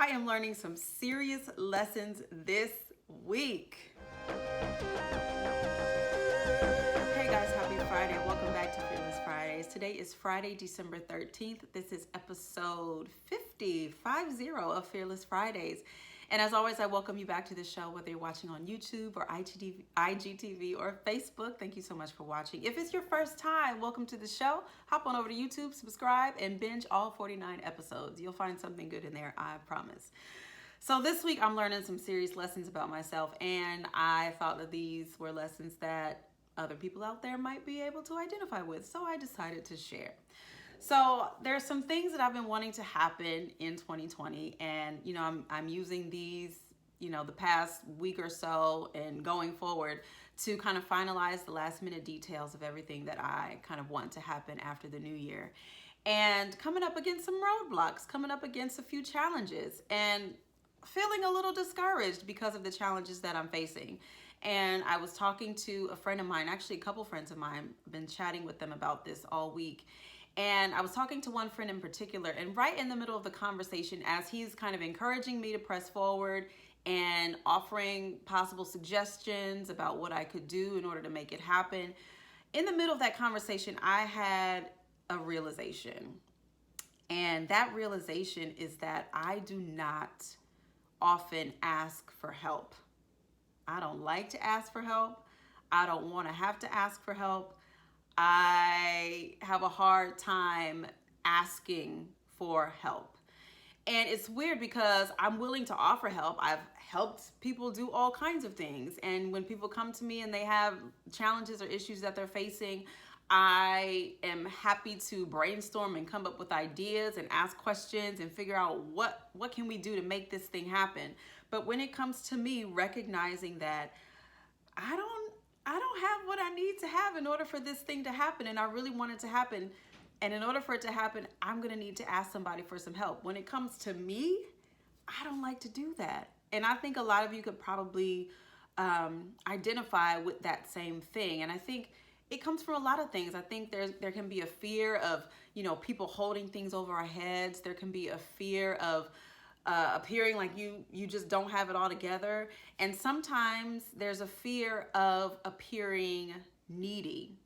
I am learning some serious lessons this week. Hey guys, happy Friday. Welcome back to Fearless Fridays. Today is Friday, December 13th. This is episode 50 of Fearless Fridays. And as always, I welcome you back to the show, whether you're watching on YouTube or IGTV or Facebook. Thank you so much for watching. If it's your first time, welcome to the show. Hop on over to YouTube, subscribe, and binge all 49 episodes. You'll find something good in there, I promise. So this week, I'm learning some serious lessons about myself, and I thought that these were lessons that other people out there might be able to identify with, so I decided to share. So there's some things that I've been wanting to happen in 2020, and I'm using these, the past week or so and going forward to kind of finalize the last minute details of everything that I kind of want to happen after the new year. And coming up against some roadblocks, coming up against a few challenges, and feeling a little discouraged because of the challenges that I'm facing. And I was talking to a friend of mine, actually a couple friends of mine, been chatting with them about this all week. And I was talking to one friend in particular, and right in the middle of the conversation, as he's kind of encouraging me to press forward and offering possible suggestions about what I could do in order to make it happen, in the middle of that conversation, I had a realization. And that realization is that I do not often ask for help. I don't like to ask for help. I don't want to have to ask for help. I have a hard time asking for help. And it's weird because I'm willing to offer help. I've helped people do all kinds of things. And when people come to me and they have challenges or issues that they're facing, I am happy to brainstorm and come up with ideas and ask questions and figure out what can we do to make this thing happen. But when it comes to me recognizing that I don't have what I need to have in order for this thing to happen, and I really want it to happen, and in order for it to happen, I'm gonna need to ask somebody for some help. When it comes to me, I don't like to do that. And I think a lot of you could probably identify with that same thing. And I think it comes from a lot of things. I think there can be a fear of, people holding things over our heads. There can be a fear of appearing like you just don't have it all together. And sometimes there's a fear of appearing needy.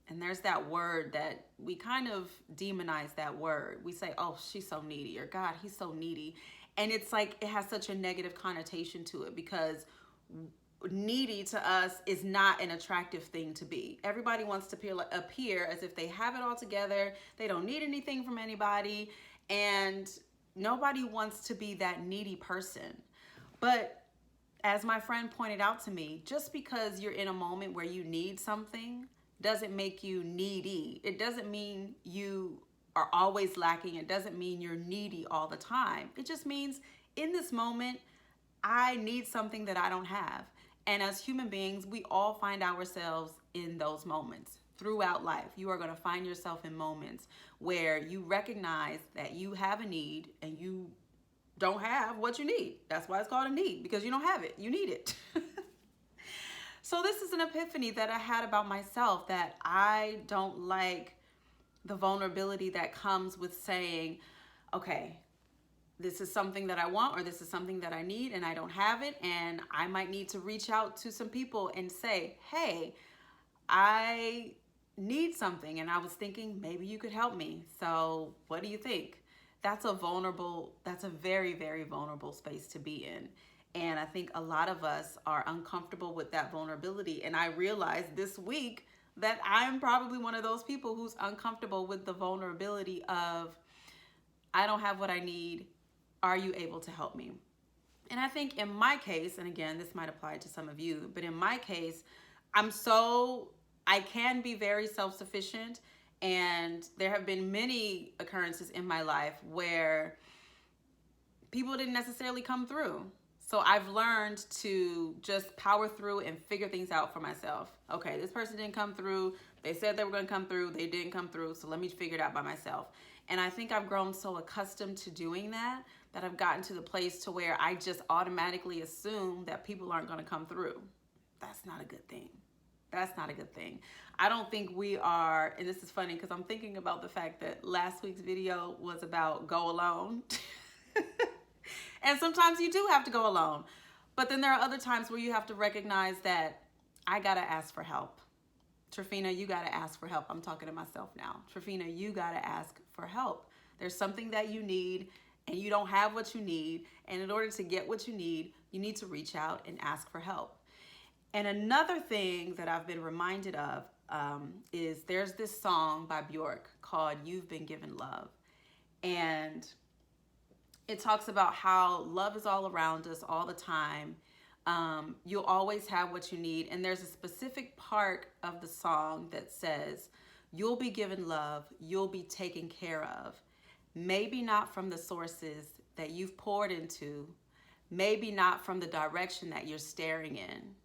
And there's that word that we kind of demonize that word. We say, oh, she's so needy, or God, he's so needy. And it's like it has such a negative connotation to it because needy to us is not an attractive thing to be. Everybody wants to appear as if they have it all together. They don't need anything from anybody. And nobody wants to be that needy person. But as my friend pointed out to me, just because you're in a moment where you need something doesn't make you needy. It doesn't mean you are always lacking. It doesn't mean you're needy all the time. It just means in this moment, I need something that I don't have. And as human beings, we all find ourselves in those moments. Throughout life, you are going to find yourself in moments where you recognize that you have a need and you don't have what you need. That's why it's called a need, because you don't have it. You need it. So this is an epiphany that I had about myself, that I don't like the vulnerability that comes with saying, okay, this is something that I want, or this is something that I need and I don't have it. And I might need to reach out to some people and say, hey, I need something, and I was thinking maybe you could help me. So what do you think? That's a very, very vulnerable space to be in. And I think a lot of us are uncomfortable with that vulnerability. And I realized this week that I'm probably one of those people who's uncomfortable with the vulnerability of, I don't have what I need. Are you able to help me? And I think in my case, and again, this might apply to some of you, but in my case, I can be very self-sufficient, and there have been many occurrences in my life where people didn't necessarily come through. So I've learned to just power through and figure things out for myself. Okay, this person didn't come through. They said they were going to come through. They didn't come through. So let me figure it out by myself. And I think I've grown so accustomed to doing that I've gotten to the place to where I just automatically assume that people aren't going to come through. That's not a good thing. That's not a good thing. I don't think we are, and this is funny because I'm thinking about the fact that last week's video was about go alone. And sometimes you do have to go alone. But then there are other times where you have to recognize that I got to ask for help. Tryphena, you got to ask for help. I'm talking to myself now. Tryphena, you got to ask for help. There's something that you need and you don't have what you need. And in order to get what you need to reach out and ask for help. And another thing that I've been reminded of is there's this song by Bjork called You've Been Given Love. And it talks about how love is all around us all the time. You'll always have what you need. And there's a specific part of the song that says, you'll be given love, you'll be taken care of. Maybe not from the sources that you've poured into, maybe not from the direction that you're staring in.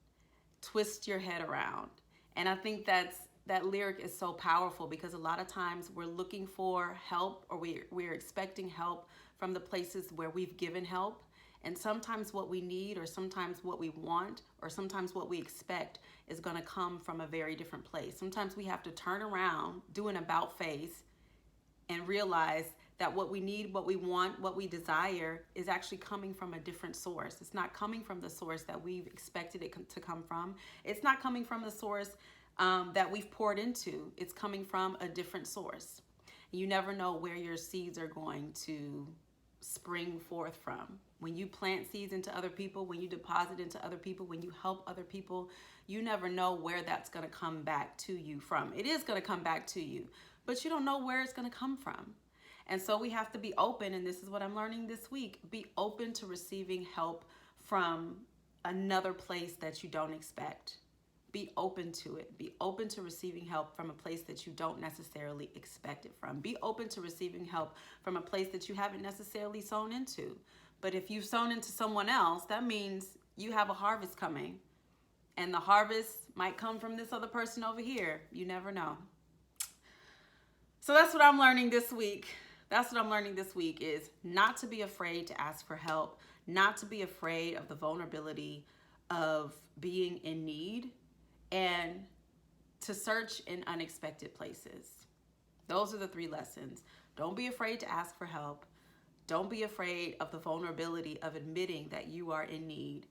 Twist your head around. And I think that lyric is so powerful because a lot of times we're looking for help, or we're expecting help from the places where we've given help. And sometimes what we need, or sometimes what we want, or sometimes what we expect is going to come from a very different place. Sometimes we have to turn around, do an about face, and realize that what we need, what we want, what we desire is actually coming from a different source. It's not coming from the source that we've expected it to come from. It's not coming from the source that we've poured into. It's coming from a different source. You never know where your seeds are going to spring forth from. When you plant seeds into other people, when you deposit into other people, when you help other people, you never know where that's going to come back to you from. It is going to come back to you, but you don't know where it's going to come from. And so we have to be open, and this is what I'm learning this week, be open to receiving help from another place that you don't expect. Be open to it. Be open to receiving help from a place that you don't necessarily expect it from. Be open to receiving help from a place that you haven't necessarily sown into. But if you've sown into someone else, that means you have a harvest coming. And the harvest might come from this other person over here. You never know. So that's what I'm learning this week. That's what I'm learning this week, is not to be afraid to ask for help, not to be afraid of the vulnerability of being in need, and to search in unexpected places. Those are the 3 lessons. Don't be afraid to ask for help. Don't be afraid of the vulnerability of admitting that you are in need,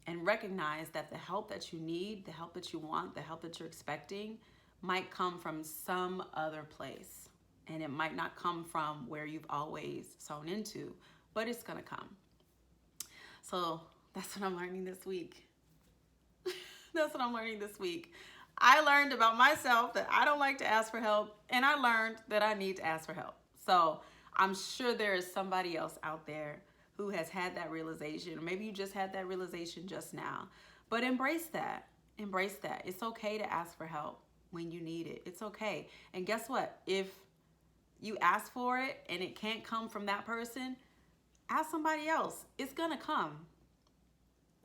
and recognize that the help that you need, the help that you want, the help that you're expecting might come from some other place. And it might not come from where you've always sown into, but it's gonna come. So that's what I'm learning this week. That's what I'm learning this week. I learned about myself that I don't like to ask for help, and I learned that I need to ask for help. So I'm sure there is somebody else out there who has had that realization, or maybe you just had that realization just now. But embrace that. Embrace that. It's okay to ask for help when you need it. It's okay. And guess what? If you ask for it and it can't come from that person, ask somebody else. It's gonna come.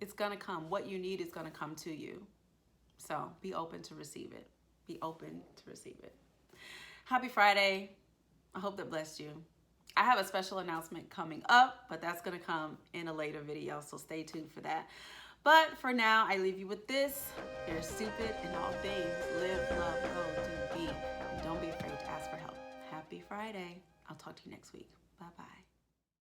It's gonna come. What you need is gonna come to you. So be open to receive it. Be open to receive it. Happy Friday. I hope that blessed you. I have a special announcement coming up, but that's gonna come in a later video, so stay tuned for that. But for now, I leave you with this. You're stupid in all things. Live, love, go, do, be. And don't be afraid to ask for help. Happy Friday. I'll talk to you next week. Bye-bye.